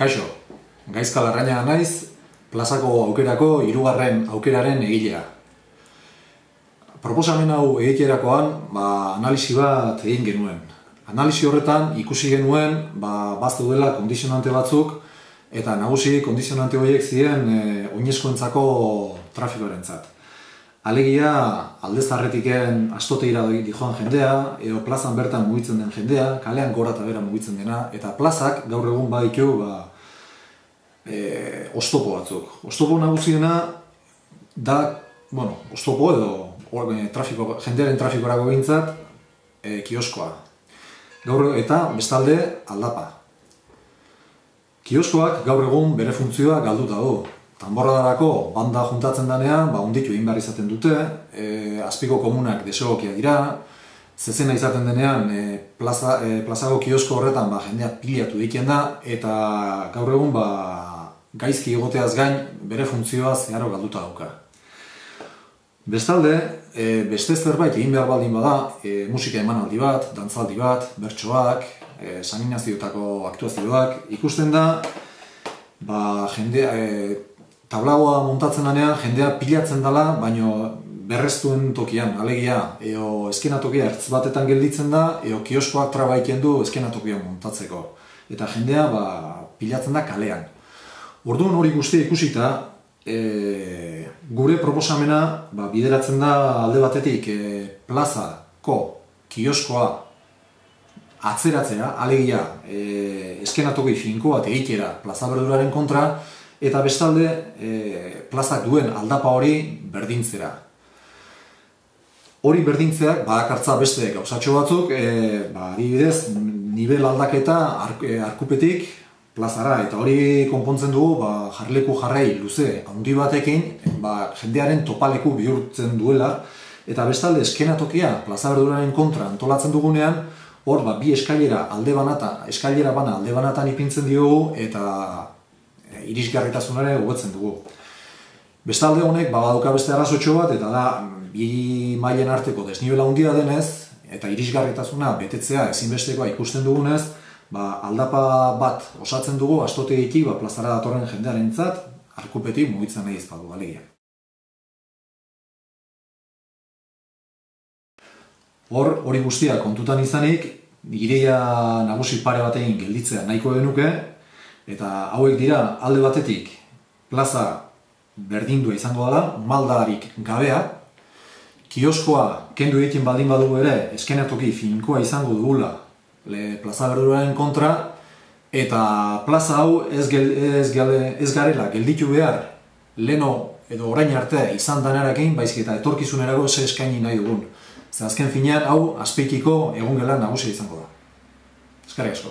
Kaixo, Gaizka Larrañaga naiz, plazako aukerako hirugarren aukeraren egilea. Proposamen hau egiterakoan, analisi bat egin genuen. Analisi horretan ikusi genuen bazteudela kondizionante batzuk, eta nagusi kondizionante horiek ziren oinezkoentzako trafikoarentzat. Alegia, alde zaharretiken astotegira dijoan jendea, edo plazan bertan mugitzen den jendea, kalean gora eta bera mugitzen dena, eta plazak gaur egun baditu oztopo batzuk. Oztopo nagusiena da, oztopo edo jendearen trafikorako gintzat kioskoa. Eta bestalde aldapa. Kioskoak gaur egun bere funtzioa galduta du. Tanborradarako banda juntatzen danean, onditu egin behar izaten dute, azpiko komunak desegokiak dira, zezena izaten denean plazako kiosko horretan jendea pilatu egiten da, eta gaur egun gaizki egoteaz gain bere funtzioa zeharo galduta dauka. Bestalde, beste zerbait egin behar baldin bada, musika emanaldi bat, dantzaldi bat, bertsoak, saninazioetako aktuazioak, ikusten da, tablagoa montatzen danean jendea pilatzen dela, baino berreztuen tokian, alegia, eskenatokia ertz batetan gelditzen da, kioskoak traba egiten du eskenatokian montatzeko. Eta jendea pilatzen da kalean. Orduan hori guztia ikusita, gure proposamena bideratzen da alde batetik plazako kioskoa atzeratzea, alegia, eskenatoki finko bat egitera plaza berduraren kontra, eta bestalde plazak duen aldapa hori berdintzera. Hori berdintzeak badakartza beste gauzatxo batzuk, adibidez, nivel aldaketa arkupetik plazara, eta hori konpontzen dugu jarleku jarrai luze handi batekin jendearen topaleku bihurtzen duela, eta bestalde eskenatokia plaza berduraren kontra antolatzen dugunean, hor bi eskailera bana alde banatan ipintzen diogu, eta irisgarritasunare hobetzen dugu. Bestalde honek baduka beste arrazotxo bat, eta da bi mailen arteko desnibela handia denez, eta irisgarritasuna betetzea ezinbestekoa ikusten dugunez, aldapa bat osatzen dugu astotegitik plazara datorren jendearentzat arkupetik mugitzen nahi ez badu, alegia. Hori guztia kontutan izanik, ideia nagusi pare batekin gelditzea nahiko genuke, eta hauek dira alde batetik plaza berdindua izango dela, maldarik gabea, kioskoa kendu egiten baldin badugu ere eskenatoki finkoa izango dugula plaza berduraren kontra, eta plaza hau ez garela gelditu behar leno edo orain arte izan danerakin, baizik eta etorkizunerako ze eskaini nahi dugun. Azken finean hau azpeikiko egon gela nagusia izango da. Eskerrik asko.